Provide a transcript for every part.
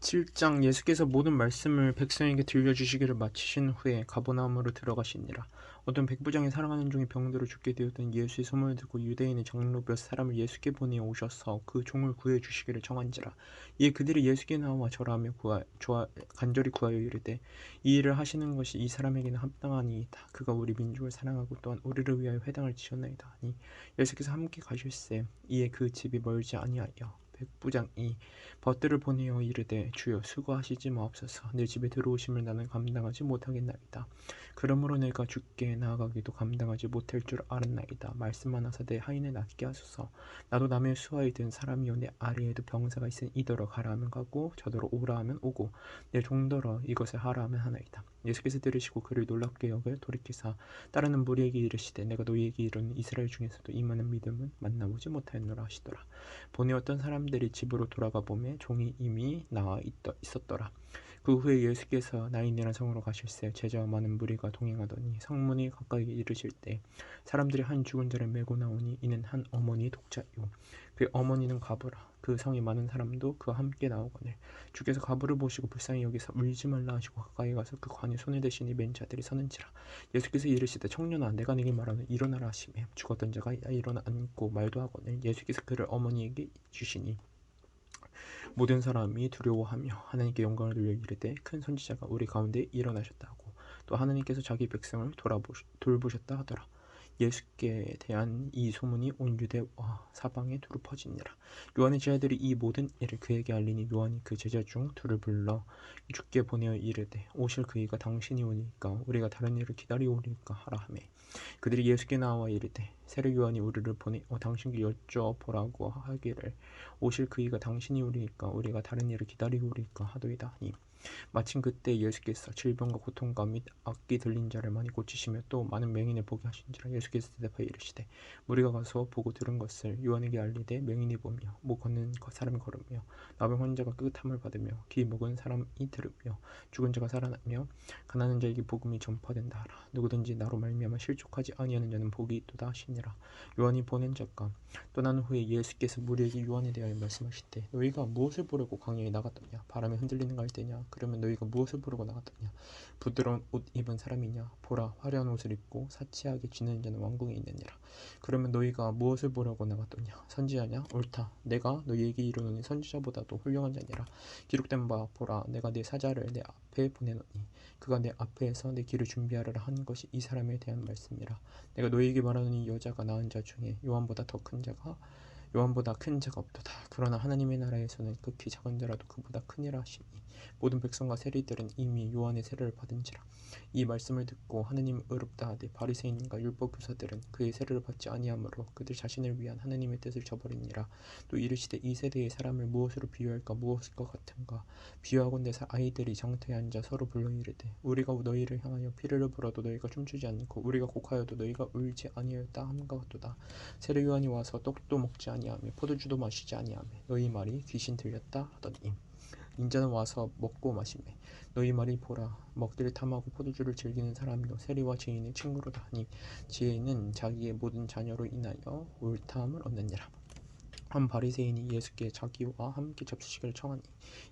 7장 예수께서 모든 말씀을 백성에게 들려주시기를 마치신 후에 가버나움으로 들어가시니라. 어떤 백부장이 사랑하는 종이 병들어 죽게 되었던 예수의 소문을 듣고 유대인의 장로 몇 사람을 예수께 보내 오셔서 그 종을 구해 주시기를 청한지라. 이에 그들이 예수께 나와 절하며 간절히 구하여 이르되 이 일을 하시는 것이 이 사람에게는 합당하니이다. 그가 우리 민족을 사랑하고 또한 우리를 위하여 회당을 지었나이다 하니 예수께서 함께 가실새 이에 그 집이 멀지 아니하여 백부장이 벗들을 보내어 이르되 주여 수고하시지 마옵소서. 내 집에 들어오심을 나는 감당하지 못하겠나이다. 그러므로 내가 주께 나아가기도 감당하지 못할 줄 알았나이다. 말씀만 하사 내 하인을 낫게 하소서. 나도 남의 수하에 든 사람이요 내 아래에도 병사가 있으니 이더러 가라 하면 가고 저더러 오라 하면 오고 내 종더러 이것을 하라 하면 하나이다. 예수께서 들으시고 그를 놀랍게 여겨 돌이키사 따르는 무리에게 이르시되 내가 너희에게 이르는 이스라엘 중에서도 이 많은 믿음은 만나보지 못하였노라 하시더라. 보니 어떤 사람들이 집으로 돌아가 보매 종이 이미 나와 있었더라. 그 후에 예수께서 나인이라는 성으로 가실새 제자와 많은 무리가 동행하더니 성문이 가까이 이르실 때 사람들이 한 죽은 자를 메고 나오니 이는 한 어머니 독자요 그 어머니는 가부라. 그 성이 많은 사람도 그와 함께 나오거늘 주께서 가부를 보시고 불쌍히 여기서 울지 말라 하시고 가까이 가서 그 관에 손을 대시니 맨 자들이 서는지라. 예수께서 이르시되 청년아 내가 네게 말하는 일어나라 하시매 죽었던 자가 일어나 앉고 말도 하거늘 예수께서 그를 어머니에게 주시니 모든 사람이 두려워하며 하나님께 영광을 돌려 이르되 큰 선지자가 우리 가운데 일어나셨다 하고 또 하나님께서 자기 백성을 돌보셨다 하더라. 예수께 대한 이 소문이 온 유대와 사방에 두루 퍼지니라. 요한의 제자들이 이 모든 일을 그에게 알리니 요한이 그 제자 중 둘을 불러 주께 보내어 이르되 오실 그이가 당신이 오니까 우리가 다른 일을 기다리오리까 하라 하매 그들이 예수께 나와 이르되 세례 요한이 우리를 보내 당신께 여쭤보라고 하기를 오실 그이가 당신이 오리니까 우리가 다른 일을 기다리오리까 하도이다 하니 마침 그때 예수께서 질병과 고통과 및 악기 들린 자를 많이 고치시며 또 많은 맹인을 보게 하신지라. 예수께서 대답하여 이르시되 무리가 가서 보고 들은 것을 요한에게 알리되 맹인이 보며 못 걷는 사람이 걸으며 나병 환자가 끄끗함을 받으며 귀 먹은 사람이 들으며 죽은 자가 살아나며 가난한 자에게 복음이 전파된다 하라. 누구든지 나로 말미암아 실족하지 아니하는 자는 복이 있도다 하시니라. 요한이 보낸 자가 떠난 후에 예수께서 무리에게 요한에 대하여 말씀하시되 너희가 무엇을 보려고 광야에 나갔더냐? 바람에 흔들리는 갈대냐? 그러면 너희가 무엇을 보려고 나갔더냐? 부드러운 옷 입은 사람이냐? 보라 화려한 옷을 입고 사치하게 지내는 자는 왕궁에 있느니라. 그러면 너희가 무엇을 보려고 나갔더냐? 선지자냐? 옳다. 내가 너희에게 이르노니 선지자보다도 훌륭한 자니라. 기록된 바 보라 내가 내 사자를 내 앞에 보내노니 그가 내 앞에서 내 길을 준비하리라 한 것이 이 사람에 대한 말씀이라. 내가 너희에게 말하노니 여자가 낳은 자 중에 요한보다 큰 자가 없도다. 그러나 하나님의 나라에서는 극히 작은 자라도 그보다 크니라 하시니 모든 백성과 세리들은 이미 요한의 세례를 받은지라. 이 말씀을 듣고 하느님 의롭다 하되 바리새인과 율법 교사들은 그의 세례를 받지 아니하므로 그들 자신을 위한 하느님의 뜻을 저버리니라. 또 이르시되 이 세대의 사람을 무엇으로 비유할까? 무엇일 것 같은가? 비유하건대 아이들이 장터에 앉아 서로 불러 이르되 우리가 너희를 향하여 피를 불어도 너희가 춤추지 않고 우리가 곡하여도 너희가 울지 아니하였다 함과 같도다. 세례 요한이 와서 떡도 먹지 아니하며 포도주도 마시지 아니하며 너희 말이 귀신 들렸다 하더니 인자는 와서 먹고 마시매 너희 말이 보라 먹기를 탐하고 포도주를 즐기는 사람이요 세리와 죄인의 친구로다 하니 지혜는 자기의 모든 자녀로 인하여 옳다함을 얻느니라. 한 바리새인이 예수께 자기와 함께 접수시기를 청하니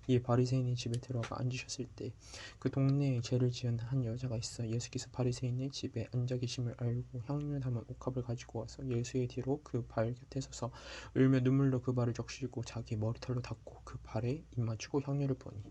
이 바리새인이 집에 들어가 앉으셨을 때 그 동네에 죄를 지은 한 여자가 있어 예수께서 바리새인의 집에 앉아 계심을 알고 향유 담은 옥합을 가지고 와서 예수의 뒤로 그 발 곁에 서서 울며 눈물로 그 발을 적시고 자기 머리털로 닦고 그 발에 입 맞추고 향유를 부으니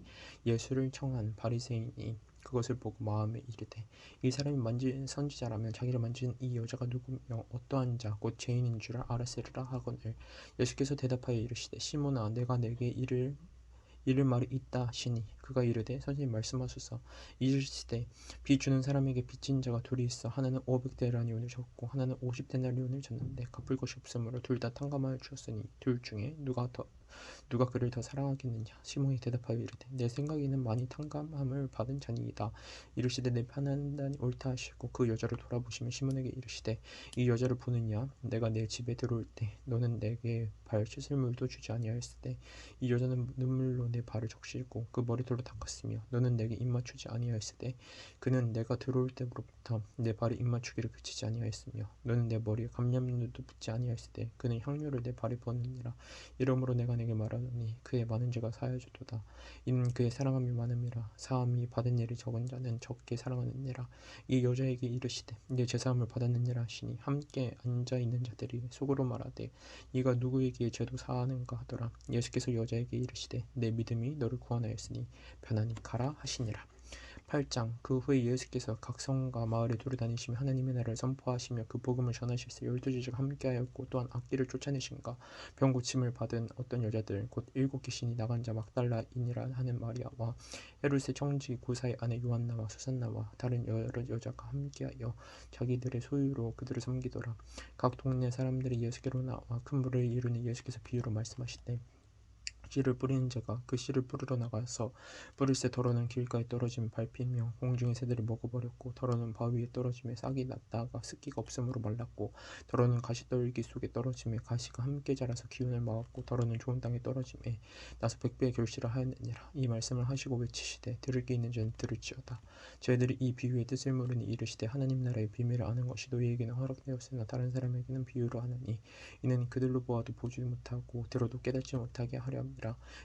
예수를 청한 바리새인이 그것을 보고 마음에 이르되 이 사람이 만진 선지자라면 자기를 만진 이 여자가 누구며 어떠한 자 곧 죄인인 줄 알았으리라 하거늘 예수께서 대답하여 이르시되 시몬아 내가 내게 이를 말이 있다 하시니 그가 이르되 선생님 말씀하소서. 이르시되 비 주는 사람에게 빚진 자가 둘이 있어 하나는 500데나리온을 줬고 하나는 50데나리온을 줬는데 갚을 것이 없으므로 둘 다 탕감하여 주었으니 둘 중에 누가 그를 더 사랑하겠느냐? 시몬이 대답하여 이르되 내 생각에는 많이 탕감함을 받은 자니이다. 이르시되 내 판단이 옳다 하시고 그 여자를 돌아보시며 시몬에게 이르시되 이 여자를 보느냐? 내가 내 집에 들어올 때 너는 내게 발 씻을 물도 주지 아니하였을 때 이 여자는 눈물로 내 발을 적시고 그 머리털로 닦았으며 너는 내게 입맞추지 아니하였을 때 그는 내가 들어올 때부터 내 발에 입맞추기를 그치지 아니하였으며 너는 내 머리에 감람누도 붓지 아니하였을 때 그는 향유를 내 발에 부었느니라. 이러므로 내가 요한에게 말하노니 그의 많은 죄가 사하여졌도다. 이는 그의 사랑함이 많음이라. 사함이 받은 일이 적은 자는 적게 사랑하느니라. 이 여자에게 이르시되 내 제사함을 받았느니라 하시니 함께 앉아있는 자들이 속으로 말하되 이가 누구에게 죄도 사하는가 하더라. 예수께서 여자에게 이르시되 내 믿음이 너를 구원하였으니 편안히 가라 하시니라. 8장 그 후에 예수께서 각 성과 마을에 두루다니시며 하나님의 나라를 선포하시며 그 복음을 전하실세 12제자가 함께하였고 또한 악귀를 쫓아내신가 병 고침을 받은 어떤 여자들 곧 7귀신이 나간 자 막달라인이라 하는 마리아와 헤롯의 청지 고사의 아내 요한나와 수산나와 다른 여러 여자가 함께하여 자기들의 소유로 그들을 섬기더라. 각 동네 사람들이 예수께로 나와 큰 무리를 이루니 예수께서 비유로 말씀하시되 씨를 뿌리는 자가 그 씨를 뿌리러 나가서 뿌릴새 더러는 길가에 떨어지면 밟히며 공중의 새들이 먹어버렸고 더러는 바위에 떨어짐에 싹이 났다가 습기가 없으므로 말랐고 더러는 가시떨기 속에 떨어짐에 가시가 함께 자라서 기운을 막았고 더러는 좋은 땅에 떨어짐에 나서 100배의 결실을 하였느니라. 이 말씀을 하시고 외치시되 들을 귀 있는 자는 들을지어다. 저희들이 이 비유의 뜻을 모르니 이르시되 하나님 나라의 비밀을 아는 것이 너희에게는 허락되었으나 다른 사람에게는 비유로 하느니 이는 그들로 보아도 보지 못하고 들어도 깨닫지 못하게 하려 함이라.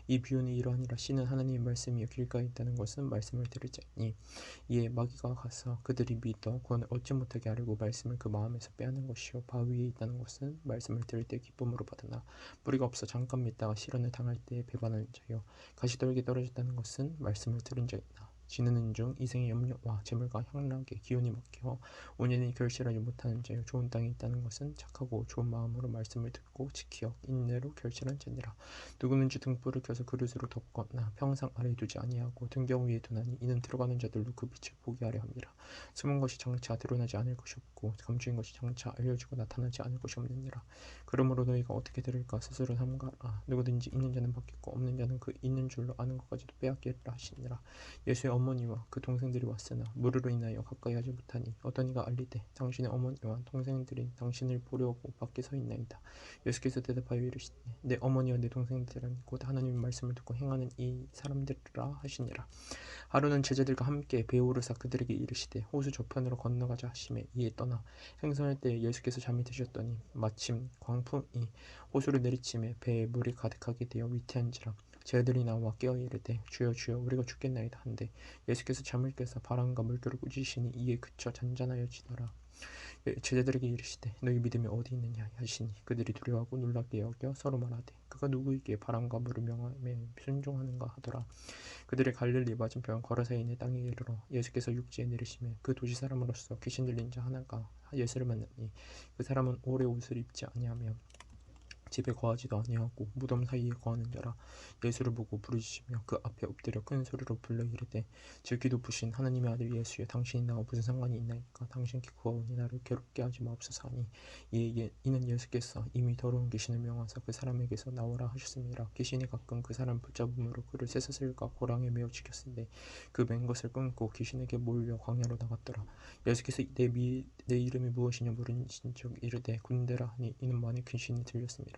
이 비유는 이러하니라. 씨는 하나님의 말씀이요 길가에 있다는 것은 말씀을 들을자니 이에 마귀가 가서 그들이 믿어 구원을 얻지 못하게 하려고 말씀을 그 마음에서 빼앗는 것이요 바위에 있다는 것은 말씀을 들을 때 기쁨으로 받으나 뿌리가 없어 잠깐 믿다가 시련을 당할 때에 배반하는 자요 가시떨기에 떨어졌다는 것은 말씀을 들은 자이나 지내는 중 이생의 염려와 재물과 향락에 기운이 막혀 온전히 결실하지 못하는 자요 좋은 땅에 있다는 것은 착하고 좋은 마음으로 말씀을 듣고 지키어 인내로 결실한 자니라. 누구든지 등불을 켜서 그릇으로 덮거나 평상 아래에 두지 아니하고 등경 위에 두나니 이는 들어가는 자들로 그 빛을 보게 하려 함이라. 숨은 것이 장차 드러나지 않을 것이 없고 감추인 것이 장차 알려지고 나타나지 않을 것이 없느니라. 그러므로 너희가 어떻게 들을까 스스로 삼가라. 누구든지 있는 자는 받겠고 없는 자는 그 있는 줄로 아는 것까지도 빼앗기리라 하시니라. 예수의 어머니와 그 동생들이 왔으나 무리로 인하여 가까이 하지 못하니 어떤 이가 알리되 당신의 어머니와 동생들이 당신을 보려고 밖에 서 있나이다. 예수께서 대답하여 이르시되 내 어머니와 내 동생들은 곧 하나님의 말씀을 듣고 행하는 이 사람들이라 하시니라. 하루는 제자들과 함께 배에 오르사 그들에게 이르시되 호수 저편으로 건너가자 하시매 이에 떠나 행선할 때에 예수께서 잠이 드셨더니 마침 광풍이 호수를 내리침에 배에 물이 가득하게 되어 위태한지라. 제자들이 나와 깨어 이르되 주여 주여 우리가 죽겠나이다 한데 예수께서 잠을 깨사 바람과 물결을 꾸짖으시니 이에 그쳐 잔잔하여지더라. 제자들에게 이르시되 너희 믿음이 어디 있느냐 하시니 그들이 두려워하고 놀랍게 여겨 서로 말하되 그가 누구에게 바람과 물을 명함에 순종하는가 하더라. 그들의 갈릴리 맞은편 거라사에 있는 땅에 이르러 예수께서 육지에 내리시매 그 도시 사람으로서 귀신 들린 자 하나가 예수를 만나니 그 사람은 오래 옷을 입지 아니하며 집에 거하지도 아니하고 무덤 사이에 거하는 자라. 예수를 보고 부르짖으며 그 앞에 엎드려 큰 소리로 불러 이르되 즉기 높으신 하나님의 아들 예수여 당신이 나와 무슨 상관이 있나이까. 당신께 구하오니 나를 괴롭게 하지 마옵소서 하니 이는 예수께서 이미 더러운 귀신을 명하사 그 사람에게서 나오라 하셨습니다. 귀신이 가끔 그 사람 붙잡음으로 그를 쇠사슬과 고랑에 매어 지켰는데 그 맨 것을 끊고 귀신에게 몰려 광야로 나갔더라. 예수께서 내 이름이 무엇이냐 물으신즉 이르되 군대라 하니 이는 많은 귀신이 들렸습니다.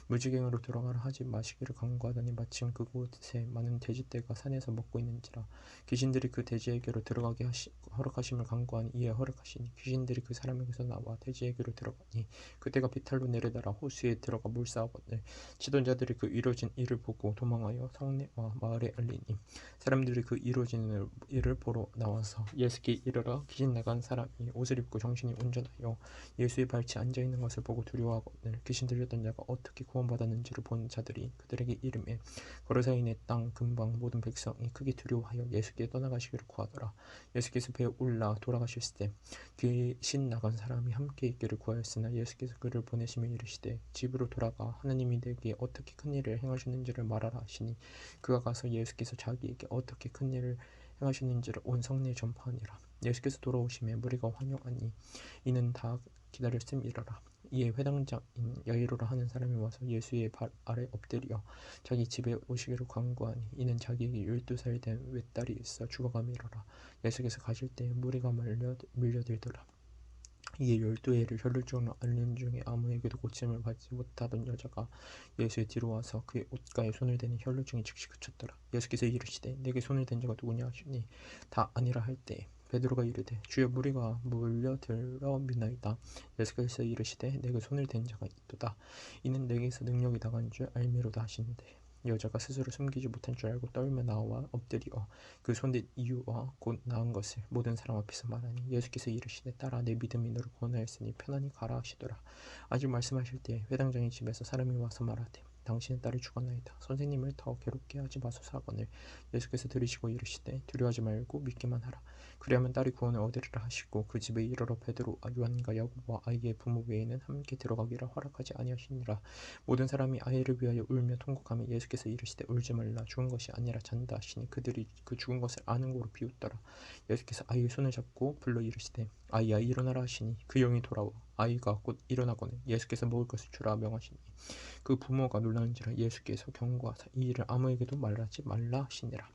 무지개으로 들어가라 하지 마시기를 간구하더니 마침 그곳에 많은 돼지떼가 산에서 먹고 있는지라. 귀신들이 그 돼지에게로 들어가게 허락하심을 간구하니 이에 허락하시니 귀신들이 그 사람에게서 나와 돼지에게로 들어가니 그때가 비탈로 내려달아 호수에 들어가 몰사하거늘 치던 자들이 그 이루어진 일을 보고 도망하여 성내와 마을에 알리니 사람들이 그 이루어진 일을 보러 나와서 예수께 이르러 귀신 나간 사람이 옷을 입고 정신이 온전하여 예수의 발치에 앉아있는 것을 보고 두려워하거늘 귀신 들렸던 자가 어떻게 구원받았는지를 본 자들이 그들에게 이르매 거르사인의 땅 근방 모든 백성이 크게 두려워하여 예수께 떠나가시기를 구하더라. 예수께서 배에 올라 돌아가셨을 때 귀신 나간 사람이 함께 있기를 구하였으나 예수께서 그를 보내시며 이르시되 집으로 돌아가 하나님이 내게 어떻게 큰 일을 행하셨는지를 말하라 하시니 그가 가서 예수께서 자기에게 어떻게 큰 일을 행하셨는지를 온 성내에 전파하니라. 예수께서 돌아오심에 무리가 환영하니 이는 다 기다렸음이러라. 이에 회당장인 야이로라 하는 사람이 와서 예수의 발 아래 엎드려 자기 집에 오시기를 간구하니 이는 자기에게 12살 된 외딸이 있어 죽어감이러라. 예수께서 가실 때에 무리가 밀려들더라. 이에 12해를 혈루증으로 앓는 중에 아무에게도 고침을 받지 못하던 여자가 예수의 뒤로 와서 그의 옷가에 손을 대니 혈루증이 즉시 그쳤더라. 예수께서 이르시되 내게 손을 댄 자가 누구냐 하시니 다 아니라 할 때에 베드로가 이르되 주여 무리가 몰려들어 믿나이다. 예수께서 이르시되 내게 손을 댄 자가 있도다. 이는 내게서 능력이 나간 줄 알미로다 하시는데 여자가 스스로 숨기지 못한 줄 알고 떨며 나와 엎드리어 그 손댄 이유와 곧 나은 것을 모든 사람 앞에서 말하니 예수께서 이르시되 딸아 내 믿음이 너를 구원하였으니 편안히 가라 하시더라. 아직 말씀하실 때 회당장의 집에서 사람이 와서 말하되 당신의 딸이 죽었나이다. 선생님을 더 괴롭게 하지 마소서 하거늘 예수께서 들으시고 이르시되 두려워하지 말고 믿기만 하라. 그리하면 딸이 구원을 얻으리라 하시고 그 집에 이르러 베드로 요한과 야고보와 아이의 부모 외에는 함께 들어가기를 허락하지 아니하시니라. 모든 사람이 아이를 위하여 울며 통곡하며 예수께서 이르시되 울지 말라. 죽은 것이 아니라 잔다 하시니 그들이 그 죽은 것을 아는 고로 비웃더라. 예수께서 아이의 손을 잡고 불러 이르시되 아이야 일어나라 하시니 그 영이 돌아와 아이가 곧 일어나거늘 예수께서 먹을 것을 주라 명하시니 그 부모가 놀라는지라. 예수께서 경고하사 이 일을 아무에게도 말하지 말라 하시니라.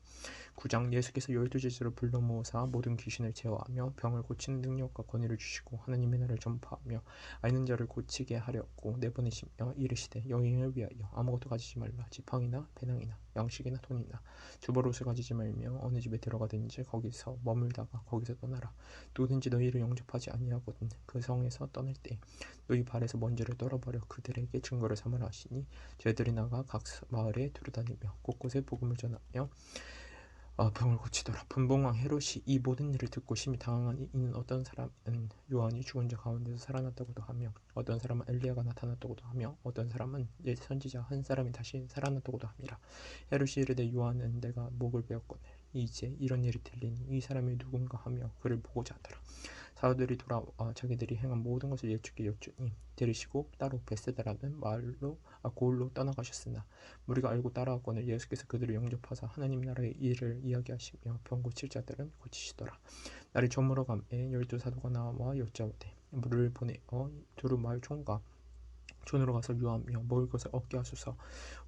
9장 예수께서 12제자를 불러 모으사 모든 귀신을 제어하며 병을 고치는 능력과 권위를 주시고 하나님의 나라를 전파하며 앓는 자를 고치게 하려고 내보내시며 이르시되 여행을 위하여 아무것도 가지지 말라. 지팡이나 배낭이나 양식이나 돈이나 주버릇을 가지지 말며 어느 집에 들어가든지 거기서 머물다가 거기서 떠나라. 누구든지 너희를 영접하지 아니하거든 그 성에서 떠날 때 너희 발에서 먼지를 떨어버려 그들에게 증거를 삼으라 하시니 저희들이 나가 각 마을에 두루다니며 곳곳에 복음을 전하며 병을 고치더라. 분봉왕 헤롯이 이 모든 일을 듣고 심히 당황하니 이는 어떤 사람은 요한이 죽은 자 가운데서 살아났다고도 하며 어떤 사람은 엘리야가 나타났다고도 하며 어떤 사람은 옛 선지자 한 사람이 다시 살아났다고도 함이라. 헤롯이 이르되 요한은 내가 목을 베었거늘 이제 이런 일이 들리니 이 사람이 누군가 하며 그를 보고자 하더라. 사도들이 돌아와 자기들이 행한 모든 것을 예수께 여쭈니 들으시고 따로 베세다라는 마을로 고을로 떠나가셨으나 무리가 알고 따라왔거늘 예수께서 그들을 영접하사 하나님 나라의 일을 이야기하시며 병 고칠 자들은 고치시더라. 날이 저물어 감에 12사도가 나와 여짜오되 물을 보내어 두루 마을 총각 촌으로 가서 유하며 먹을 것을 얻게 하소서.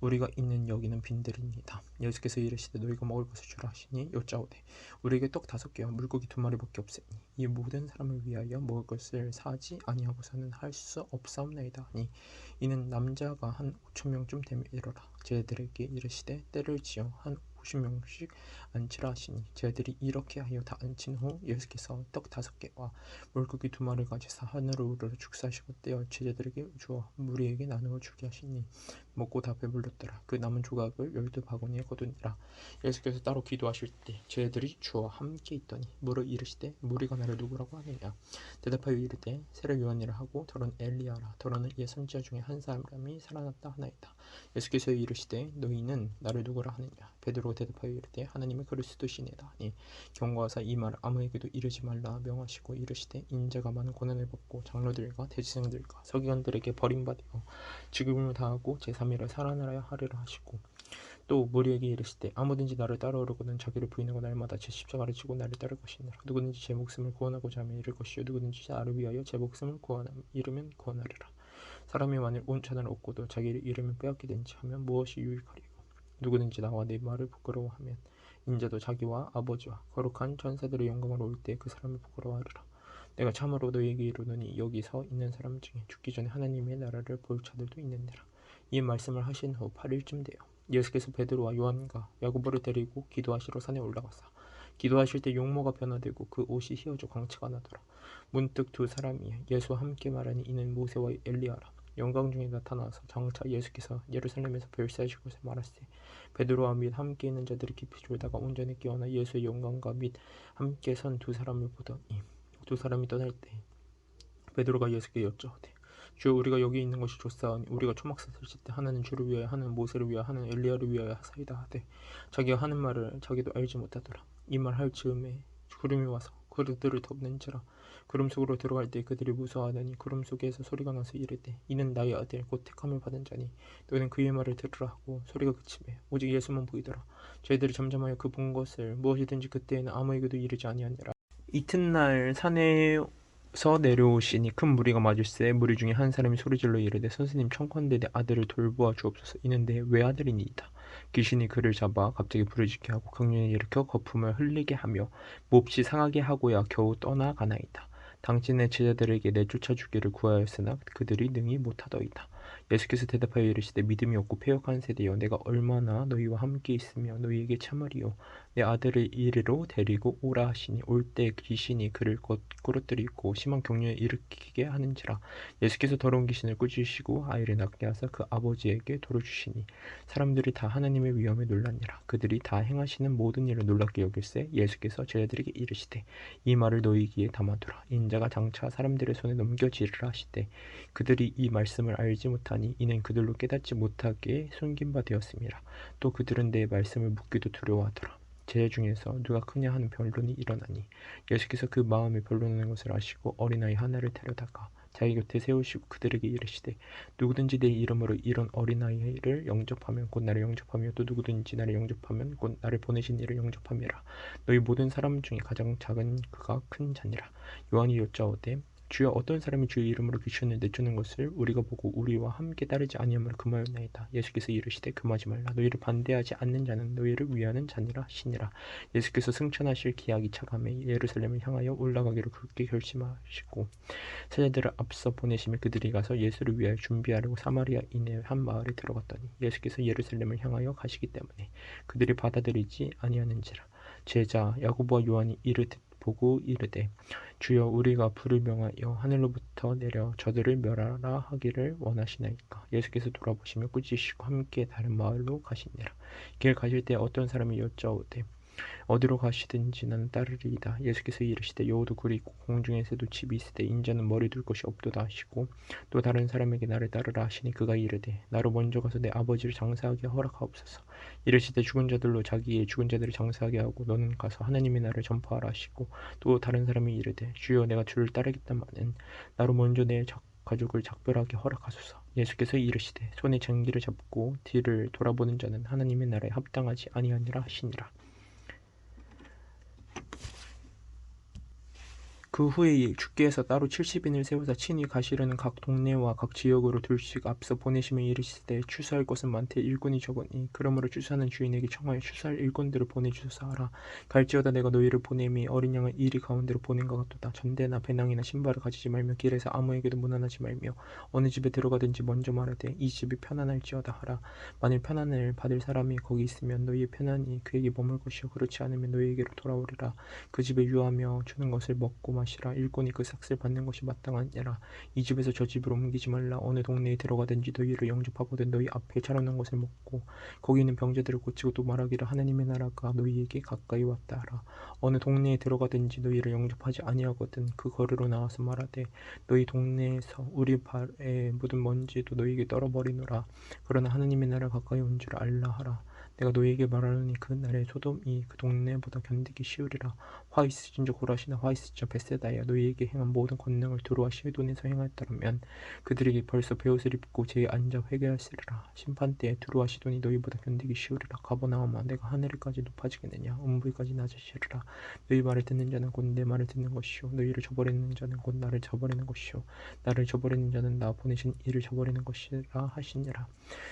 우리가 있는 여기는 빈들입니다. 예수께서 이르시되 너희가 먹을 것을 주라 하시니 여짜오되 우리에게 떡 5개와 물고기 2마리밖에 없으니 이 모든 사람을 위하여 먹을 것을 사지 아니하고서는 할 수 없사옵나이다 하니 이는 남자가 한 5,000명쯤 되며 이르라. 제자들에게 이르시되 때를 지어 한 50명씩 앉히라 하시니 제자들이 이렇게 하여 다 앉힌 후 예수께서 떡 5개와 물고기 2마리를 가지사 하늘을 우러러 축사하시고 떼어 제자들에게 주어 무리에게 나누어 주게 하시니 먹고 다 배불렀더라. 그 남은 조각을 12바구니에 거두니라. 예수께서 따로 기도하실 때 제자들이 주와 함께 있더니 물어 이르시되 무리가 나를 누구라고 하느냐. 대답하여 이르되 세례 요한이라 하고 더러는 엘리야라. 더러는 옛 선지자 중에 한 사람이 살아났다 하나이다. 예수께서 이르시되 너희는 나를 누구라 하느냐. 베드로가 대답하여 이르되 하나님의 그리스도시니라 하니 경고하사 이 말을 아무에게도 이르지 말라 명하시고 이르시되 인자가 많은 고난을 받고 장로들과 대제사장들과 서기관들에게 버림받아 죽음을 당하고 제3일에 살아나야 하리라 하시고 또 무리에게 이르시되 아무든지 나를 따라오려거든 자기를 부인하고 날마다 제 십자가를 지고 나를 따를 것이니라. 누구든지 제 목숨을 구원하고자 하면 잃을 것이요 누구든지 나를 위하여 제 목숨을 잃으면 구원하리라. 사람이 만일 온 천하를 얻고도 자기를 잃으면 빼앗게 된지 하면 무엇이 유익하리요. 누구든지 나와 내 말을 부끄러워하면 인자도 자기와 아버지와 거룩한 천사들의 영광으로 올 때 그 사람을 부끄러워하리라. 내가 참으로 너희에게 이르노니 여기 서 있는 사람 중에 죽기 전에 하나님의 나라를 볼 자들도 있느니라. 이 말씀을 하신 후 8일쯤 되어 예수께서 베드로와 요한과 야고보를 데리고 기도하시러 산에 올라가사 기도하실 때 용모가 변화되고 그 옷이 휘어져 광채가 나더라. 문득 두 사람이 예수와 함께 말하니 이는 모세와 엘리야라. 영광 중에 나타나서 장차 예수께서 예루살렘에서 별세하실 것을 말하시되 베드로와 및 함께 있는 자들이 깊이 졸다가 온전히 깨어나 예수의 영광과 및 함께 선 두 사람을 보더니 두 사람이 떠날 때 베드로가 예수께 여쭈어되 주여 우리가 여기 있는 것이 좋사오니 우리가 초막사 설칠 때 하나는 주를 위하여 하나는 모세를 위하여 하나는 엘리야를 위하여 하사이다 하되 자기가 하는 말을 자기도 알지 못하더라. 이 말 할 즈음에 구름이 와서 그들을 덮는지라. 구름 속으로 들어갈 때 그들이 무서워하더니 구름 속에서 소리가 나서 이르되 이는 나의 아들 곧 택함을 받은 자니 너희는 그의 말을 들으라 하고 소리가 그치매 오직 예수만 보이더라. 저희들이 잠잠하여 그 본 것을 무엇이든지 그때에는 아무에게도 이르지 아니하니라. 이튿날 산에서 내려오시니 큰 무리가 맞을세 무리 중에 한 사람이 소리질러 이르되 선생님 청컨대 내 아들을 돌보아 주옵소서. 이는 내 외아들이니이다. 귀신이 그를 잡아 갑자기 부르짖게 하고 강령에 일으켜 거품을 흘리게 하며 몹시 상하게 하고야 겨우 떠나가나이다. 당신의 제자들에게 내쫓아 주기를 구하였으나 그들이 능히 못하더이다. 예수께서 대답하여 이르시되 믿음이 없고 패역한 세대여 내가 얼마나 너희와 함께 있으며 너희에게 참으리요 내 아들을 이리로 데리고 오라 하시니 올 때 귀신이 그를 꾸러뜨리고 심한 경련에 일으키게 하는지라. 예수께서 더러운 귀신을 꾸짖으시고 아이를 낳게 하사 그 아버지에게 돌려주시니 사람들이 다 하나님의 위엄에 놀라니라. 그들이 다 행하시는 모든 일을 놀랍게 여길세 예수께서 제자들에게 이르시되 이 말을 너희 귀에 담아두라. 인자가 장차 사람들의 손에 넘겨지리라 하시되 그들이 이 말씀을 알지 못하니 이는 그들로 깨닫지 못하게 숨긴 바 되었음이라. 또 그들은 내 말씀을 묻기도 두려워하더라. 제자 중에서 누가 크냐 하는 변론이 일어나니 예수께서 그 마음에 변론하는 것을 아시고 어린아이 하나를 데려다가 자기 곁에 세우시고 그들에게 이르시되 누구든지 내 이름으로 이런 어린아이를 영접하면 곧 나를 영접하며 또 누구든지 나를 영접하면 곧 나를 보내신 이를 영접함이라. 너희 모든 사람 중에 가장 작은 그가 큰 자니라. 요한이 여짜오되 주여 어떤 사람이 주의 이름으로 귀신을 내쫓는 것을 우리가 보고 우리와 함께 따르지 아니하므로 금하였나이다. 예수께서 이르시되 금하지 말라. 너희를 반대하지 않는 자는 너희를 위하는 자니라 하시니라. 예수께서 승천하실 기약이 차감해 예루살렘을 향하여 올라가기로 굳게 결심하시고 제자들을 앞서 보내시며 그들이 가서 예수를 위하여 준비하려고 사마리아 이내 한 마을에 들어갔더니 예수께서 예루살렘을 향하여 가시기 때문에 그들이 받아들이지 아니하는지라. 제자 야고보와 요한이 이를 보고 이르되 주여 우리가 불을 명하여 하늘로부터 내려 저들을 멸하라 하기를 원하시나이까. 예수께서 돌아보시며 꾸짖으시고 함께 다른 마을로 가시니라. 길 가실 때 어떤 사람이 여짜오되 어디로 가시든지 나는 따르리이다. 예수께서 이르시되 여우도 굴이 있고 공중의 새도 집이 있으되 인자는 머리 둘 곳이 없도다 하시고 또 다른 사람에게 나를 따르라 하시니 그가 이르되 나로 먼저 가서 내 아버지를 장사하게 허락하옵소서. 이르시되 죽은 자들로 자기의 죽은 자들을 장사하게 하고 너는 가서 하나님의 나라를 전파하라 하시고 또 다른 사람이 이르되 주여 내가 주를 따르겠다마는 나로 먼저 내 가족을 작별하게 허락하소서. 예수께서 이르시되 손에 장기를 잡고 뒤를 돌아보는 자는 하나님의 나라에 합당하지 아니하니라 하시니라. 그 후에 주께서 따로 70인을 세우사 친히 가시려는 각 동네와 각 지역으로 둘씩 앞서 보내시며 이르시되 추수할 것은 많되 일꾼이 적으니 그러므로 추수하는 주인에게 청하여 추수할 일꾼들을 보내주소서 하라. 갈지어다 내가 너희를 보냄이 어린 양을 이리 가운데로 보낸 것 같도다. 전대나 배낭이나 신발을 가지지 말며 길에서 아무에게도 문안하지 말며 어느 집에 들어가든지 먼저 말하되 이 집이 편안할지어다 하라. 만일 편안을 받을 사람이 거기 있으면 너희의 편안이 그에게 머물 것이요 그렇지 않으면 너희에게로 돌아오리라. 그 집에 유하며 주는 것을 먹고 마시라. 일꾼이 그 삭슬 받는 것이 마땅하니라. 이 집에서 저 집으로 옮기지 말라. 어느 동네에 들어가든지 너희를 영접하거든 너희 앞에 차려놓은 것을 먹고 거기 있는 병자들을 고치고 또 말하기를 하나님의 나라가 너희에게 가까이 왔다 하라. 어느 동네에 들어가든지 너희를 영접하지 아니하거든 그 거리로 나와서 말하되 너희 동네에서 우리 발에 묻은 먼지도 너희에게 떨어버리노라. 그러나 하나님의 나라 가까이 온 줄 알라 하라. 내가 너희에게 말하노니 그 날에 소돔이 그 동네보다 견디기 쉬우리라. 화 있으신저 고라시나 화 있으신저 벳세다야. 너희에게 행한 모든 권능을 두루와 시돈에서 행하였더라면 그들에게 벌써 베옷을 입고 제에 앉아 회개하시리라. 심판때에 두루와 시돈이 너희보다 견디기 쉬우리라. 가버나움아 내가 하늘까지 높아지겠느냐. 음부에까지 낮아지리라. 너희 말을 듣는 자는 곧 내 말을 듣는 것이요 너희를 저버리는 자는 곧 나를 저버리는 것이요 나를 저버리는 자는 나 보내신 이를 저버리는 것이라 하시니라.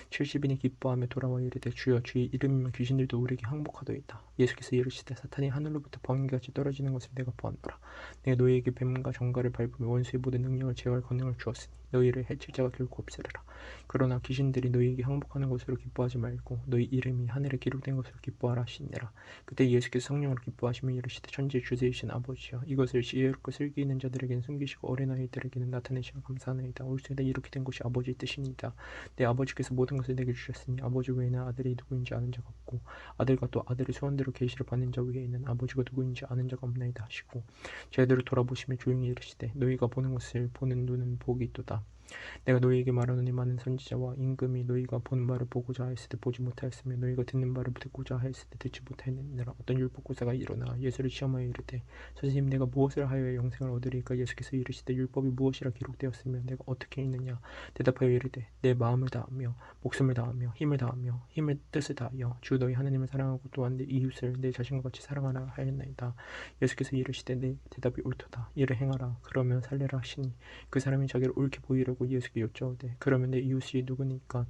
70인이 기뻐하며 돌아와 이르되 주여 주의 이름이면 귀신들도 우리에게 항복하도이다. 예수께서 이르시되 사탄이 하늘로부터 번개같이 떨어지는 것을 내가 보았노라. 내가 너희에게 뱀과 정갈을 밟으며 원수의 모든 능력을 제어할 권능을 주었으니 너희를 해칠 자가 결코 없으리라. 그러나 귀신들이 너희에게 항복하는 것으로 기뻐하지 말고 너희 이름이 하늘에 기록된 것으로 기뻐하라 하시니라. 그때 예수께서 성령으로 기뻐하시며 이르시되 천지의 주제이신 아버지여 이것을 지혜롭고 슬기 있는 자들에게는 숨기시고 어린아이들에게는 나타내시며 감사하나이다. 올수에다 이렇게 된 것이 아버지의 뜻이니이다. 내 아버지께서 모든 것을 내게 주셨으니 아버지 외에는 아들이 누구인지 아는 자가 없고 아들과 또 아들의 소원대로 계시를 받는 자 외에는 아버지가 누구인지 아는 자가 없나이다 하시고 제자들을 돌아보시며 조용히 이르시되 너희가 보는 것을 보는 눈은 복이 있도다. 내가 너희에게 말하노니 많은 선지자와 임금이 너희가 보는 바를 보고자 하였을 때 보지 못하였으며 너희가 듣는 바를 듣고자 하였을 때 듣지 못하였느니라. 어떤 율법고사가 일어나 예수를 시험하여 이르되 선생님 내가 무엇을 하여야 영생을 얻으리까. 예수께서 이르시되 율법이 무엇이라 기록되었으며 내가 어떻게 읽느냐. 대답하여 이르되 내 마음을 다하며 목숨을 다하며 힘을 다하며 힘을 뜻을 다하여 주 너희 하나님을 사랑하고 또한 내 이웃을 내 자신과 같이 사랑하라 하였나이다. 예수께서 이르시되 내 대답이 옳도다. 이를 행하라. 그러면 살리라 하시니 그 사람이 자기를 옳게 보이려고 보고 예수께 여짜오되 그러면 내 이웃이 누구니까?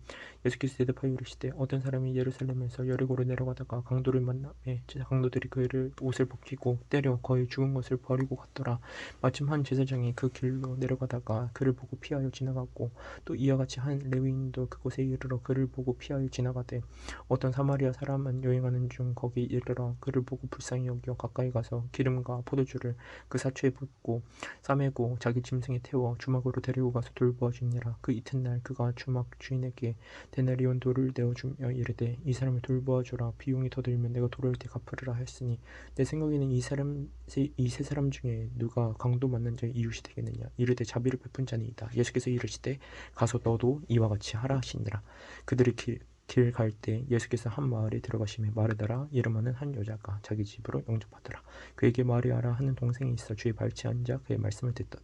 예수께서 대답하여 이르시되 어떤 사람이 예루살렘에서 여리고로 내려가다가 강도를 만나매 강도들이 그를 옷을 벗기고 때려 거의 죽은 것을 버리고 갔더라. 마침 한 제사장이 그 길로 내려가다가 그를 보고 피하여 지나갔고 또 이와 같이 한 레위인도 그곳에 이르러 그를 보고 피하여 지나가되 어떤 사마리아 사람은 여행하는 중 거기 이르러 그를 보고 불쌍히 여겨 가까이 가서 기름과 포도주를 그 사초에 붓고 싸매고 자기 짐승에 태워 주막으로 데리고 가서 돌보아 주니라. 그 이튿날 그가 주막 주인에게 데나리온 돌을 내어주며 이르되 이 사람을 돌보아 주라. 비용이 더 들면 내가 돌아올 때 갚으리라 하였으니 내 생각에는 이 세 사람 중에 누가 강도 맞는 자의 이웃이 되겠느냐. 이르되 자비를 베푼 자니이다. 예수께서 이르시되 가서 너도 이와 같이 하라 하시니라. 그들이 길 갈 때 예수께서 한 마을에 들어가시매 마르다라 이름하는 한 여자가 자기 집으로 영접하더라. 그에게 마리아라 하는 동생이 있어 주의 발치에 앉아 그의 말씀을 듣더니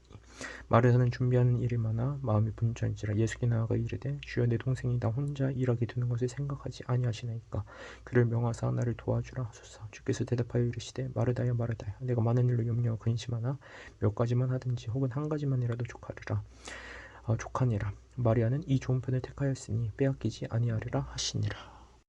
마르다는 준비하는 일이 많아 마음이 분주한지라. 예수께 나아가 이르되 주여 내 동생이 나 혼자 일하게 두는 것을 생각하지 아니하시나이까. 그를 명하사 나를 도와주라 하소서. 주께서 대답하여 이르시되 마르다야 마르다야 내가 많은 일로 염려하고 근심하나 몇 가지만 하든지 혹은 한 가지만이라도 족하니라. 마리아는 이 좋은 편을 택하였으니 빼앗기지 아니하리라 하시니라.